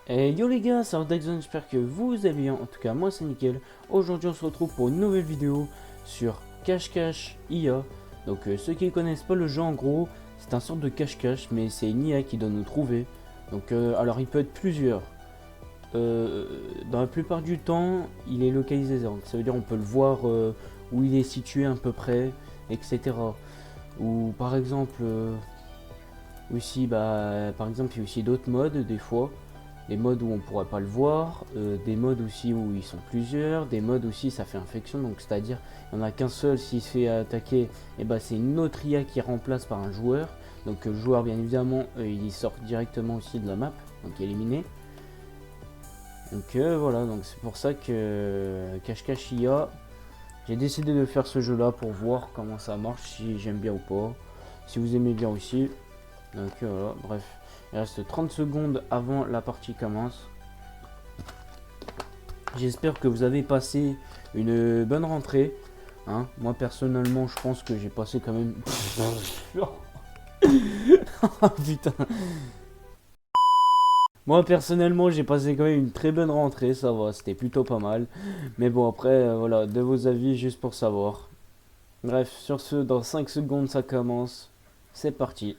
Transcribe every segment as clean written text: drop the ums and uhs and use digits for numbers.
Et yo les gars, c'est Daxon, j'espère que vous allez bien. En tout cas, moi c'est nickel. Aujourd'hui, on se retrouve pour une nouvelle vidéo sur Cache-Cache IA. Donc, ceux qui ne connaissent pas le jeu, en gros, c'est un sorte de cache-cache, mais c'est une IA qui doit nous trouver. Donc, alors il peut être plusieurs. Dans la plupart du temps, il est localisé. Donc, ça veut dire on peut le voir où il est situé à peu près, etc. Ou par exemple, aussi, par exemple, il y a aussi d'autres modes des fois. Des modes où on pourrait pas le voir, des modes aussi où ils sont plusieurs, des modes aussi ça fait infection, donc c'est-à-dire il n'y en a qu'un seul, s'il se fait attaquer, et c'est une autre IA qui remplace par un joueur. Donc le joueur bien évidemment il sort directement aussi de la map, donc éliminé. Donc voilà, donc c'est pour ça que Cache-Cache IA, j'ai décidé de faire ce jeu là pour voir comment ça marche, si j'aime bien ou pas, si vous aimez bien aussi. Donc voilà, bref. Il reste 30 secondes avant la partie commence. J'espère que vous avez passé une bonne rentrée. Hein, moi personnellement, je pense que j'ai passé quand même... Oh, putain. Moi personnellement, j'ai passé quand même une très bonne rentrée, ça va, c'était plutôt pas mal. Mais bon, après, voilà, de vos avis juste pour savoir. Bref, sur ce, dans 5 secondes, ça commence. C'est parti.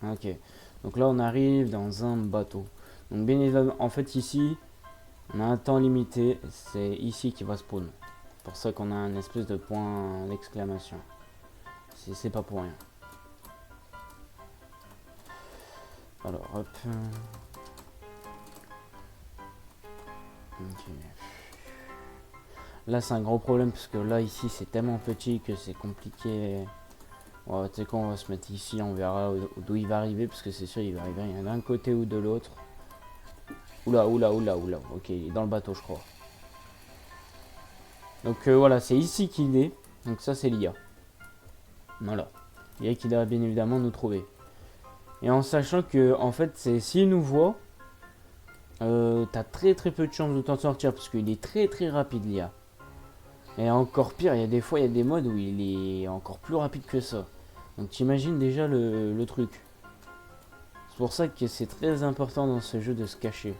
Ok. Donc là, on arrive dans un bateau. Donc bien évidemment, en fait ici, on a un temps limité. C'est ici qui va spawn. C'est pour ça qu'on a un espèce de point d'exclamation. C'est pas pour rien. Alors, hop. Ok. Là, c'est un gros problème parce que là, ici, c'est tellement petit que c'est compliqué. Ouais, tu sais quoi, on va se mettre ici, on verra d'où il va arriver parce que c'est sûr, il va arriver d'un côté ou de l'autre. Oula, oula, oula, oula. Ok, il est dans le bateau, je crois. Donc voilà, c'est ici qu'il est. Donc ça, c'est l'IA. Voilà. L'IA qui doit bien évidemment nous trouver. Et en sachant que, en fait, c'est s'il nous voit, t'as très très peu de chances de t'en sortir parce qu'il est très très rapide l'IA. Et encore pire, il y a des fois, il y a des modes où il est encore plus rapide que ça. Donc t'imagines déjà le truc. C'est pour ça que c'est très important dans ce jeu de se cacher.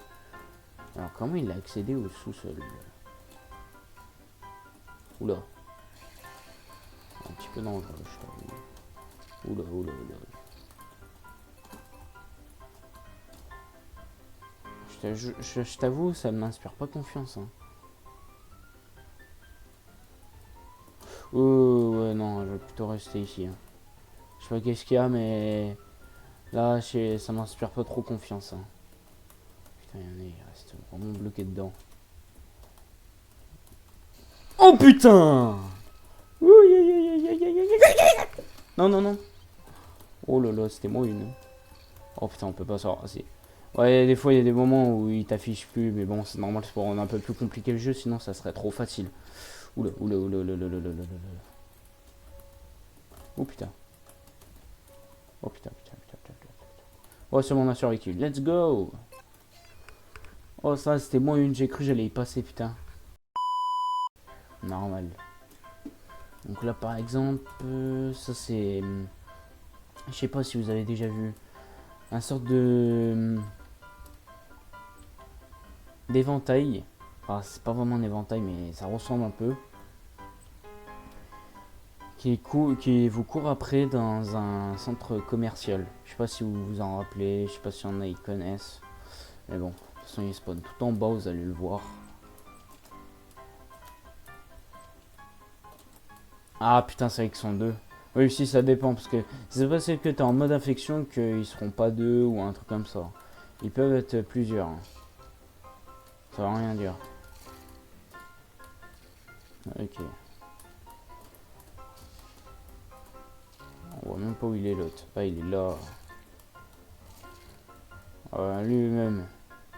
Alors comment il a accédé au sous-sol? Oula. Un petit peu dangereux, je t'avoue. Oula, oula, oula. Je t'avoue, ça ne m'inspire pas confiance. Hein. Oh, ouais, non, je vais plutôt rester ici. Hein. Je sais pas qu'est-ce qu'il y a, mais là, ça m'inspire pas trop confiance. Hein. Putain, il reste vraiment bloqué dedans. Oh putain! Non, non, non. Oh là là, c'était moi une. Oh putain, on peut pas sortir. Ah, si. Ouais, des fois, il y a des moments où il t'affiche plus, mais bon, c'est normal, c'est pour rendre un peu plus compliqué le jeu, sinon ça serait trop facile. Oula, oula, oula, oula, oula, oula, oula, oula. Oh putain. Oh putain, putain, putain, putain, putain. Oh, c'est mon a survécu. Let's go! Oh, ça, c'était moins une. J'ai cru que j'allais y passer, putain. Normal. Donc là, par exemple, ça c'est. Je sais pas si vous avez déjà vu. Un sorte de. D'éventail. Enfin, c'est pas vraiment un éventail, mais ça ressemble un peu. Qui vous court après dans un centre commercial. Je sais pas si vous vous en rappelez. Je sais pas si y en a qui connaissent. Mais bon, de toute façon, il spawn tout en bas, vous allez le voir. Ah putain, c'est vrai qu'ils sont deux. Oui, si, ça dépend. Parce que c'est pas parce que t'es en mode infection qu'ils seront pas deux ou un truc comme ça. Ils peuvent être plusieurs. Hein. Ça va rien dire. Ok. On voit même pas où il est l'autre. Ah, il est là. Lui-même.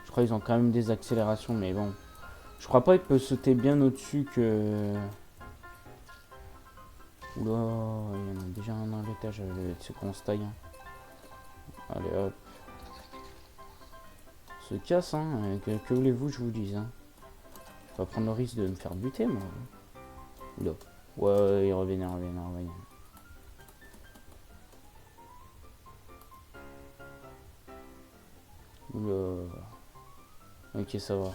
Je crois qu'ils ont quand même des accélérations, mais bon. Je crois pas qu'il peut sauter bien au-dessus que... Oula, il y en a déjà un dans l'étage, c'est qu'on se taille. Hein. Allez hop. Se casse, hein. Que voulez-vous, je vous dise. Hein. Je vais prendre le risque de me faire buter, moi. Oula. Ouais, il revient, il revient, il revient. Ok, ça va.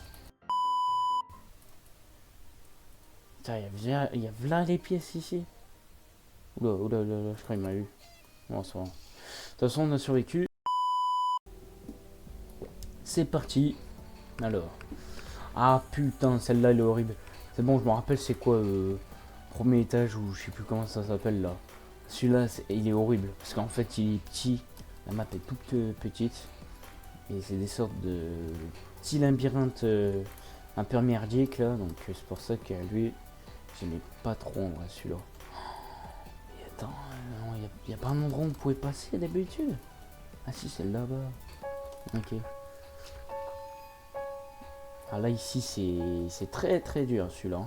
Putain, il y a là les pièces ici. Oula, oula, oula, oula, je crois qu'il m'a eu. Bon, ça va. De toute façon, on a survécu. C'est parti. Alors. Ah putain, celle-là, elle est horrible. C'est bon, je me rappelle c'est quoi premier étage ou je sais plus comment ça s'appelle là. Celui-là, il est horrible. Parce qu'en fait, il est petit. La map est toute petite. Et c'est des sortes de petits labyrinthes un peu merdiques là. Donc c'est pour ça que lui, je n'ai pas trop en vrai celui-là. Et attends, il n'y a pas un endroit où on pouvait passer d'habitude. Ah si, c'est là-bas. Ok. Ah là ici c'est très très dur celui-là.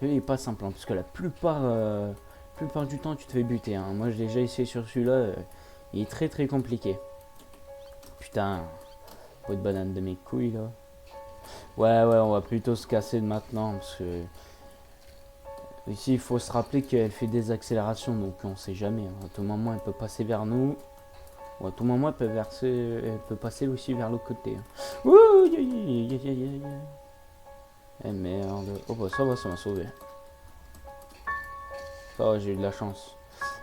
Il est pas simple hein, parce que la plupart du temps tu te fais buter. Hein. Moi j'ai déjà essayé sur celui-là, il est très très compliqué. Putain, pot de banane de mes couilles là. Ouais ouais, on va plutôt se casser maintenant parce que ici il faut se rappeler qu'elle fait des accélérations donc on sait jamais. Hein. À tout moment elle peut passer vers nous. Ou à tout moment elle peut passer aussi vers l'autre côté. Hein. Ouh, eh merde. Oh bah ça va, ça m'a sauvé. Ça va, j'ai eu de la chance.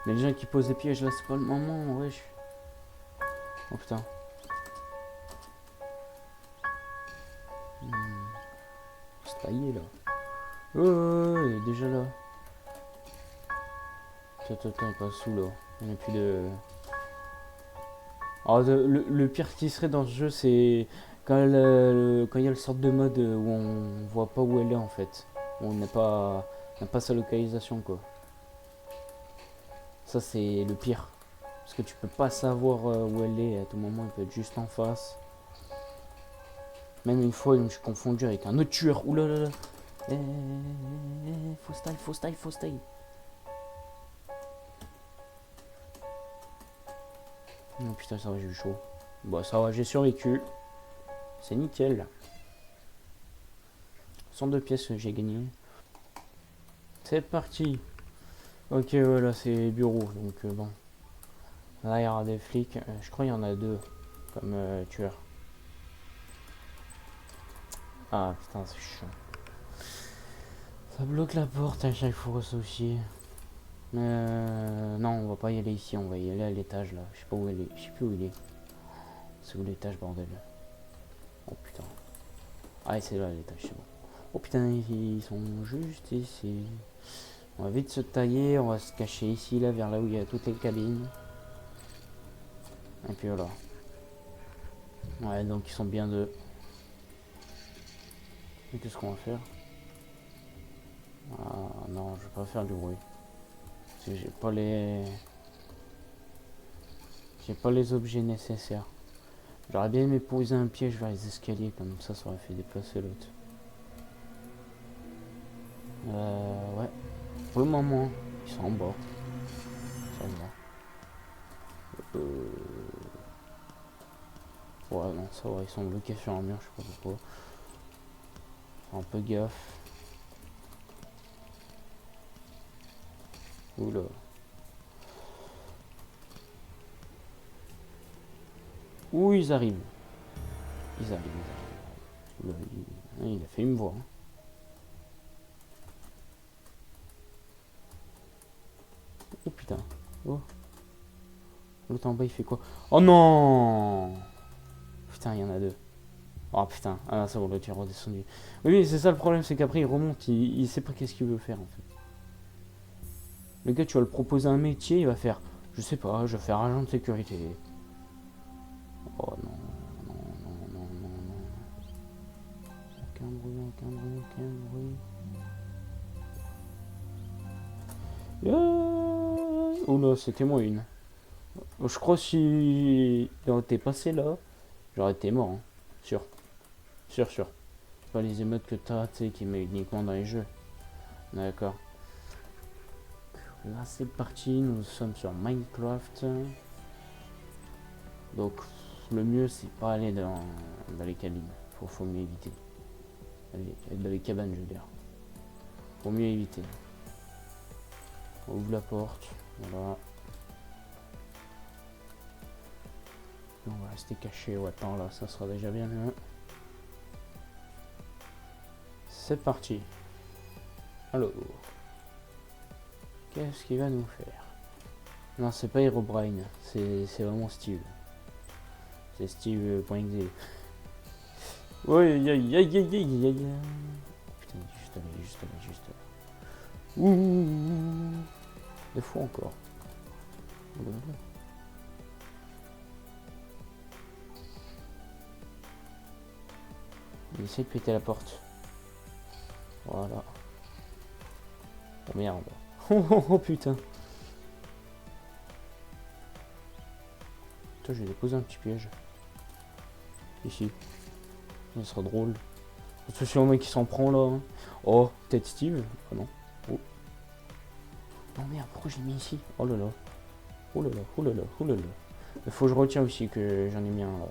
Mais les gens qui posent des pièges là, c'est pas le moment, wesh. Oh putain. C'est taillé là. Oh, il est déjà là. Attends, il passe sous là. Il n'y a plus de. Alors, le pire qui serait dans ce jeu, c'est quand il y a le sorte de mode où on voit pas où elle est en fait. Où on n'a pas sa localisation quoi. Ça, c'est le pire. Parce que tu peux pas savoir où elle est. À tout moment, elle peut être juste en face. Même une fois, je me suis confondu avec un autre tueur. Ouh là là là. Faux style, faux style, faux style. Oh putain, ça va, j'ai eu chaud. Bon, ça va, j'ai survécu. C'est nickel. 102 pièces, j'ai gagné. C'est parti. Ok, voilà, c'est bureau. Donc, bon. Là, il y aura des flics. Je crois qu'il y en a deux comme tueurs. Ah, putain, c'est chiant. Ça bloque la porte à chaque fois, ça aussi. Non, on va pas y aller ici, on va y aller à l'étage là. Je sais pas où elle est, je sais plus où il est. C'est où l'étage, bordel? Oh putain. Ah, c'est là l'étage, c'est bon. Oh putain, ils sont juste ici. On va vite se tailler, on va se cacher ici, là, vers là où il y a toutes les cabines. Et puis voilà. Ouais, donc ils sont bien deux. Et qu'est-ce qu'on va faire? Ah non, je vais pas faire du bruit. Parce que j'ai pas les objets nécessaires. J'aurais bien aimé poser un piège vers les escaliers, comme ça aurait fait déplacer l'autre. Ouais. Pour le moment, ils sont en bas. Ça va. Ouais, non, ça va, ils sont bloqués sur un mur, je sais pas pourquoi. Un peu gaffe. Oula. Où ils arrivent? Ils arrivent. Oula, il a fait une voix. Hein. Oh putain. Oh. L'autre en bas il fait quoi? Oh non! Putain, il y en a deux. Oh putain. Ah c'est bon, l'autre est redescendu. Oui, c'est ça le problème, c'est qu'après il remonte, il sait pas qu'est-ce qu'il veut faire en fait. Le gars, tu vas le proposer un métier, il va faire, je sais pas, je vais faire agent de sécurité. Oh non, non, non, non, non, non. Aucun bruit, aucun bruit, aucun bruit. Oh là, c'était moi une. Je crois que si on était passé là, j'aurais été mort. Hein. Sûr. Sûr, sûr. Pas les émeutes que t'as, tu sais, qui met uniquement dans les jeux. D'accord. Là, c'est parti. Nous sommes sur Minecraft. Donc, le mieux, c'est pas aller dans les cabines. Faut mieux éviter. Dans les cabanes, je veux dire. Faut mieux éviter. On ouvre la porte. Voilà. On va rester caché. Ouais, attends, là, ça sera déjà bien mieux. c'est parti. Alors, qu'est-ce qu'il va nous faire? Non, c'est pas Herobrine, c'est vraiment Steve. C'est Steve.exe. Oui, aïe, aïe, aïe, aïe, aïe, aïe. Putain, juste là, juste là, juste là. Ouh, des fois encore. Il essaie de péter la porte. Voilà. Oh merde. Oh putain. Putain, je vais déposer un petit piège. Ici. Ça sera drôle. C'est sûr, le mec qui s'en prend là. Hein. Oh, peut-être Steve. Ah non. Oh. Non merde, pourquoi j'ai mis ici? Oh là là. Oh là là, oh là là, oh là là. Il faut que je retiens aussi que j'en ai mis un là.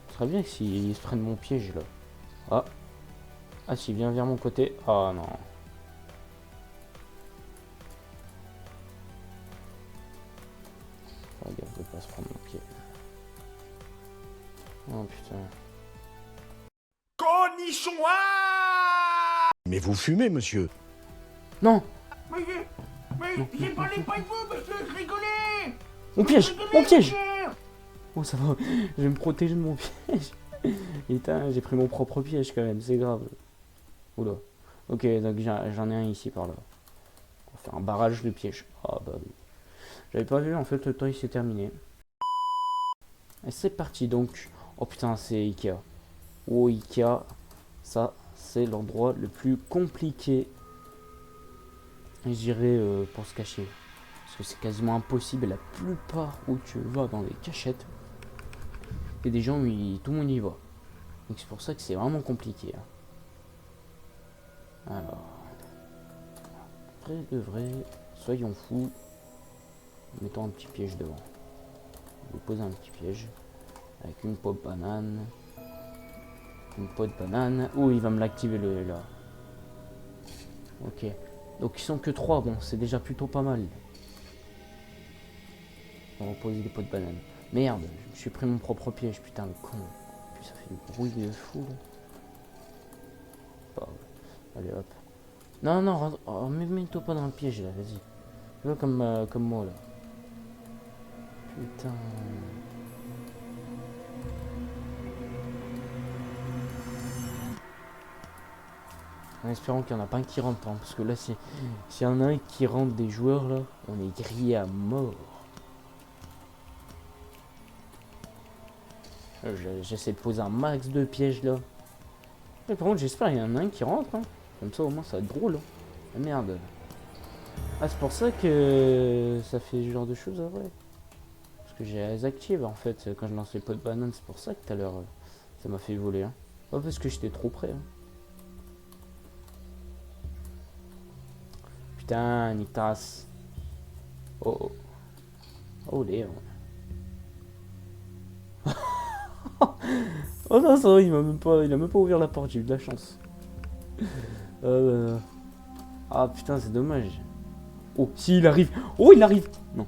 Ce serait bien s'il se prenne mon piège là. Ah. Ah s'il vient vers mon côté. Ah non. Regarde de pas se prendre mon pied. Oh putain. Cornichon! Mais vous fumez, monsieur. Non. Mais j'ai parlé pas de vous parce que je rigolais! Mon piège. Je rigolais, Mon piège. frère. Oh ça va. Je vais me protéger de mon piège. Putain, j'ai pris mon propre piège quand même. C'est grave. Oula. Ok, donc j'en ai un ici par là. On va faire un barrage de piège. Ah bah oui. J'avais pas vu, en fait, le temps il s'est terminé. Et c'est parti donc. Oh putain, c'est Ikea. Oh Ikea, ça c'est l'endroit le plus compliqué, je dirais, pour se cacher. Parce que c'est quasiment impossible. La plupart où tu vas dans les cachettes, il y a des gens où tout le monde y va. Donc c'est pour ça que c'est vraiment compliqué. Hein. Alors, vrai de vrai, soyons fous. Mettons un petit piège devant. Je vais poser un petit piège avec une peau de banane. Une peau de banane. Oh, il va me l'activer le là. Ok. Donc ils sont que 3. Bon, c'est déjà plutôt pas mal. On va poser des pots de banane. Merde, je me suis pris mon propre piège. Putain, le con. Puis ça fait du bruit de fou. Bah, allez hop. Non, non, rentre. Oh, mets-toi pas dans le piège là, vas-y. Tu vois comme moi là. Putain. En espérant qu'il n'y en a pas un qui rentre, hein, parce que là, s'il y en a un qui rentre des joueurs, là, on est grillé à mort. J'essaie de poser un max de pièges, là. Mais par contre, j'espère qu'il y en a un qui rentre, hein. Comme ça, au moins, ça va être drôle. Hein. Ah, merde. Ah, c'est pour ça que ça fait ce genre de choses, ah ouais. Parce que j'ai les actives, en fait, quand je lance les pots de banane. C'est pour ça que tout à l'heure, ça m'a fait voler. Hein. Pas parce que j'étais trop près. Hein. Putain, Nitas. Oh oh. Oh Léon. Oh non, ça va, il a même pas ouvert la porte, j'ai eu de la chance. Ah putain, c'est dommage. Oh, si, il arrive. Oh, il arrive. Non.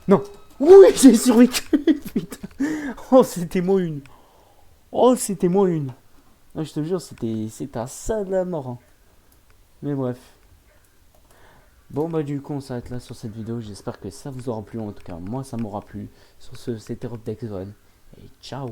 Non. Oui, j'ai survécu. Putain. Oh, c'était moi une. Oh, c'était moi une. Ah, je te jure, c'était un ça de la mort. Hein. Mais bref. Bon bah du coup on s'arrête là sur cette vidéo, j'espère que ça vous aura plu, en tout cas moi ça m'aura plu sur c'était Rob Dexone et ciao.